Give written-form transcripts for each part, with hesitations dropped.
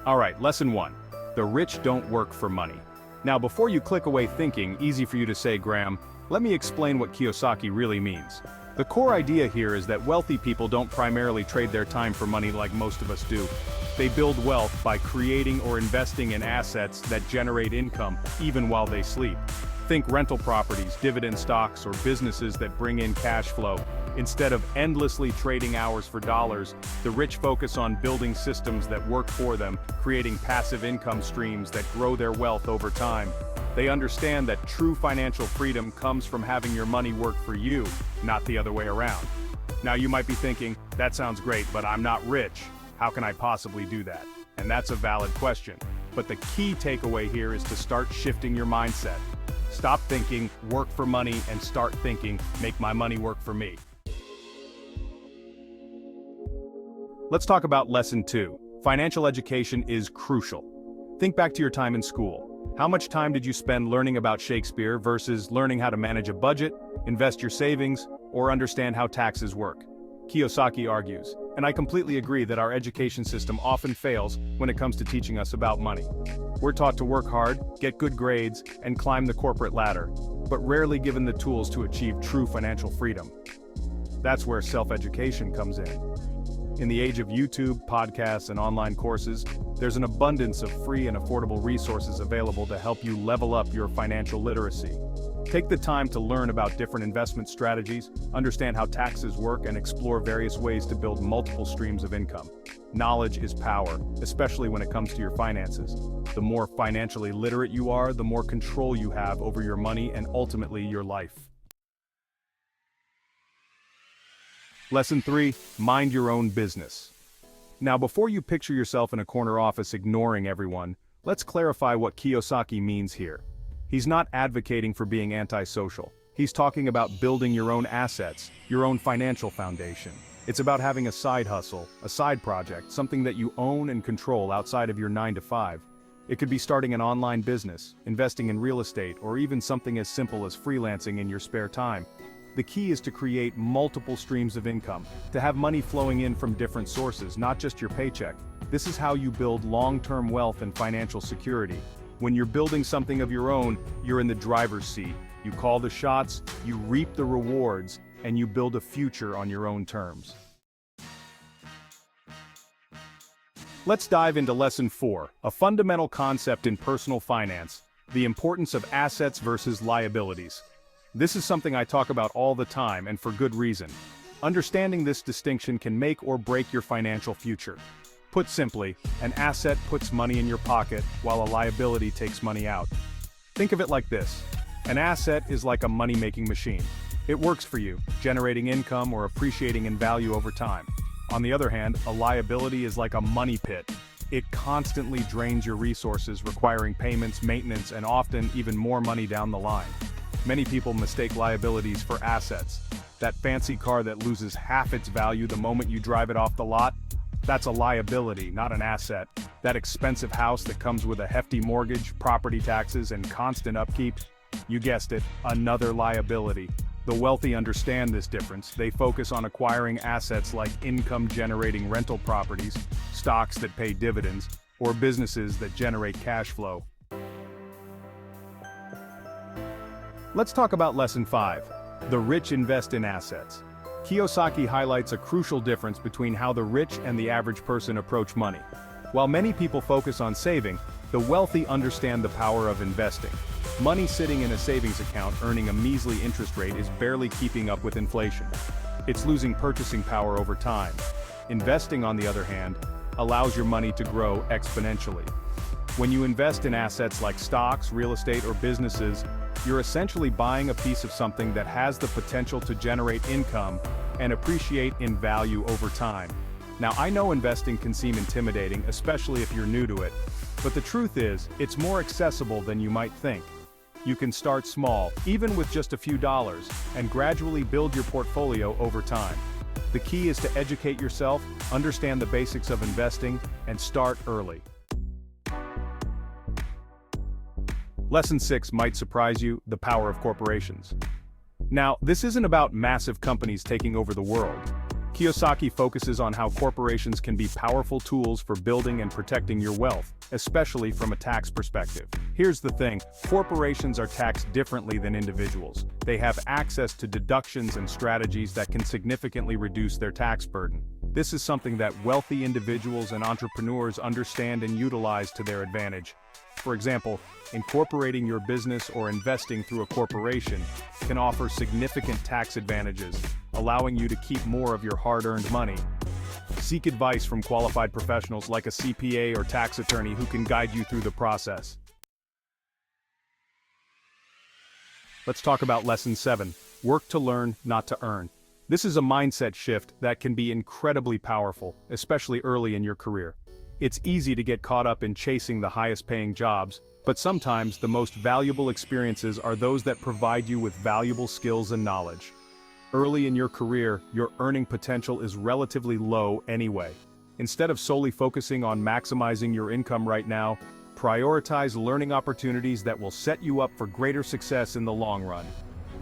Alright, lesson 1. The rich don't work for money. Now before you click away thinking, easy for you to say, Graham, let me explain what Kiyosaki really means. The core idea here is that wealthy people don't primarily trade their time for money like most of us do. They build wealth by creating or investing in assets that generate income even while they sleep. Think rental properties, dividend stocks, or businesses that bring in cash flow. Instead of endlessly trading hours for dollars, the rich focus on building systems that work for them, creating passive income streams that grow their wealth over time. They understand that true financial freedom comes from having your money work for you, not the other way around. Now you might be thinking, that sounds great, but I'm not rich. How can I possibly do that? And that's a valid question. But the key takeaway here is to start shifting your mindset. Stop thinking, work for money, and start thinking, make my money work for me. Let's talk about lesson 2. Financial education is crucial. Think back to your time in school. How much time did you spend learning about Shakespeare versus learning how to manage a budget, invest your savings, or understand how taxes work? Kiyosaki argues, and I completely agree that our education system often fails when it comes to teaching us about money. We're taught to work hard, get good grades, and climb the corporate ladder, but rarely given the tools to achieve true financial freedom. That's where self-education comes in. In the age of YouTube, podcasts, and online courses, there's an abundance of free and affordable resources available to help you level up your financial literacy. Take the time to learn about different investment strategies, understand how taxes work, and explore various ways to build multiple streams of income. Knowledge is power, especially when it comes to your finances. The more financially literate you are, the more control you have over your money and ultimately your life. Lesson 3. Mind your own business. Now before you picture yourself in a corner office ignoring everyone, let's clarify what Kiyosaki means here. He's not advocating for being antisocial. He's talking about building your own assets, your own financial foundation. It's about having a side hustle, a side project, something that you own and control outside of your 9-to-5. It could be starting an online business, investing in real estate, or even something as simple as freelancing in your spare time. The key is to create multiple streams of income, to have money flowing in from different sources, not just your paycheck. This is how you build long-term wealth and financial security. When you're building something of your own, you're in the driver's seat. You call the shots, you reap the rewards, and you build a future on your own terms. Let's dive into lesson 4, a fundamental concept in personal finance, the importance of assets versus liabilities. This is something I talk about all the time, and for good reason. Understanding this distinction can make or break your financial future. Put simply, an asset puts money in your pocket, while a liability takes money out. Think of it like this. An asset is like a money-making machine. It works for you, generating income or appreciating in value over time. On the other hand, a liability is like a money pit. It constantly drains your resources, requiring payments, maintenance, and often even more money down the line. Many people mistake liabilities for assets. That fancy car that loses half its value the moment you drive it off the lot? That's a liability, not an asset. That expensive house that comes with a hefty mortgage, property taxes, and constant upkeep? You guessed it, another liability. The wealthy understand this difference. They focus on acquiring assets like income-generating rental properties, stocks that pay dividends, or businesses that generate cash flow. Let's talk about lesson 5. The rich invest in assets. Kiyosaki highlights a crucial difference between how the rich and the average person approach money. While many people focus on saving, the wealthy understand the power of investing. Money sitting in a savings account earning a measly interest rate is barely keeping up with inflation. It's losing purchasing power over time. Investing, on the other hand, allows your money to grow exponentially. When you invest in assets like stocks, real estate, or businesses, you're essentially buying a piece of something that has the potential to generate income and appreciate in value over time. Now, I know investing can seem intimidating, especially if you're new to it, but the truth is, it's more accessible than you might think. You can start small, even with just a few dollars, and gradually build your portfolio over time. The key is to educate yourself, understand the basics of investing, and start early. Lesson 6 might surprise you, the power of corporations. Now, this isn't about massive companies taking over the world. Kiyosaki focuses on how corporations can be powerful tools for building and protecting your wealth, especially from a tax perspective. Here's the thing, corporations are taxed differently than individuals. They have access to deductions and strategies that can significantly reduce their tax burden. This is something that wealthy individuals and entrepreneurs understand and utilize to their advantage. For example, incorporating your business or investing through a corporation can offer significant tax advantages, allowing you to keep more of your hard-earned money. Seek advice from qualified professionals like a CPA or tax attorney who can guide you through the process. Let's talk about Lesson 7, work to learn, not to earn. This is a mindset shift that can be incredibly powerful, especially early in your career. It's easy to get caught up in chasing the highest-paying jobs, but sometimes the most valuable experiences are those that provide you with valuable skills and knowledge. Early in your career, your earning potential is relatively low anyway. Instead of solely focusing on maximizing your income right now, prioritize learning opportunities that will set you up for greater success in the long run.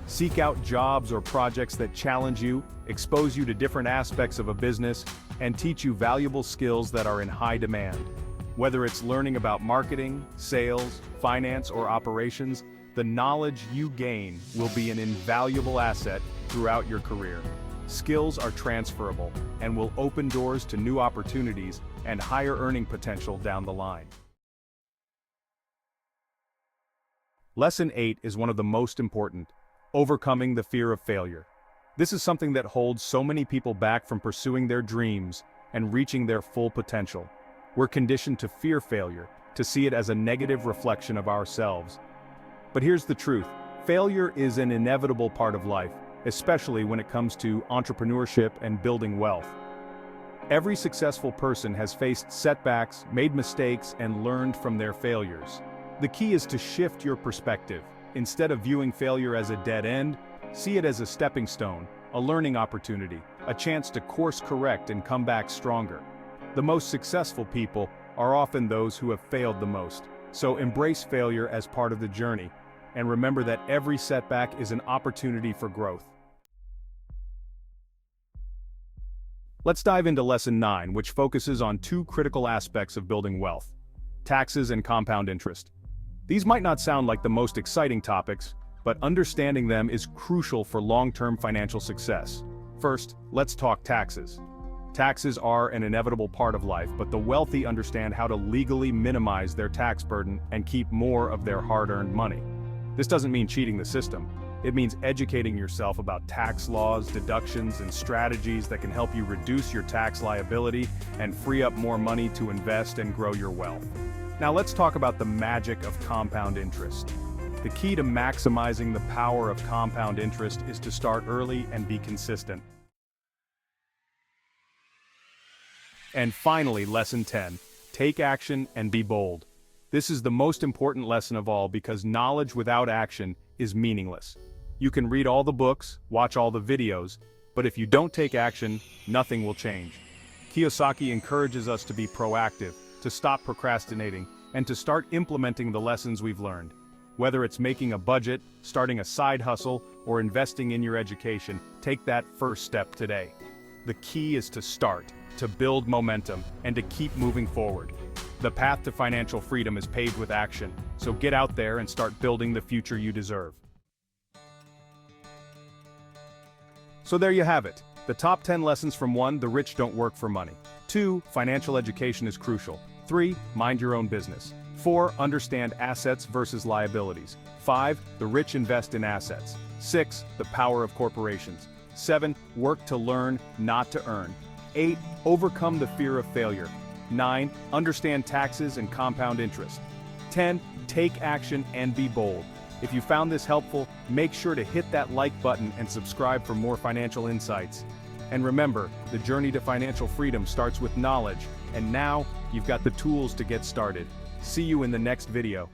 Seek out jobs or projects that challenge you, expose you to different aspects of a business, and teach you valuable skills that are in high demand. Whether it's learning about marketing, sales, finance, or operations, the knowledge you gain will be an invaluable asset throughout your career. Skills are transferable and will open doors to new opportunities and higher earning potential down the line. Lesson 8 is one of the most important, overcoming the fear of failure. This is something that holds so many people back from pursuing their dreams and reaching their full potential. We're conditioned to fear failure, to see it as a negative reflection of ourselves. But here's the truth, failure is an inevitable part of life, especially when it comes to entrepreneurship and building wealth. Every successful person has faced setbacks, made mistakes, and learned from their failures. The key is to shift your perspective. Instead of viewing failure as a dead end, see it as a stepping stone, a learning opportunity, a chance to course correct and come back stronger. The most successful people are often those who have failed the most. So embrace failure as part of the journey, and remember that every setback is an opportunity for growth. Let's dive into Lesson 9, which focuses on two critical aspects of building wealth: taxes and compound interest. These might not sound like the most exciting topics, but understanding them is crucial for long-term financial success. First, let's talk taxes. Taxes are an inevitable part of life, but the wealthy understand how to legally minimize their tax burden and keep more of their hard-earned money. This doesn't mean cheating the system. It means educating yourself about tax laws, deductions, and strategies that can help you reduce your tax liability and free up more money to invest and grow your wealth. Now let's talk about the magic of compound interest. The key to maximizing the power of compound interest is to start early and be consistent. And finally, Lesson 10, take action and be bold. This is the most important lesson of all because knowledge without action is meaningless. You can read all the books, watch all the videos, but if you don't take action, nothing will change. Kiyosaki encourages us to be proactive, to stop procrastinating, and to start implementing the lessons we've learned. Whether it's making a budget, starting a side hustle, or investing in your education, take that first step today. The key is to start, to build momentum, and to keep moving forward. The path to financial freedom is paved with action, so get out there and start building the future you deserve. So there you have it. The top 10 lessons from 1, the rich don't work for money. 2, financial education is crucial. 3, mind your own business. 4, understand assets versus liabilities. 5, the rich invest in assets. 6, the power of corporations. 7, work to learn, not to earn. 8, overcome the fear of failure. 9, understand taxes and compound interest. 10, take action and be bold. If you found this helpful, make sure to hit that like button and subscribe for more financial insights. And remember, the journey to financial freedom starts with knowledge, and now you've got the tools to get started. See you in the next video.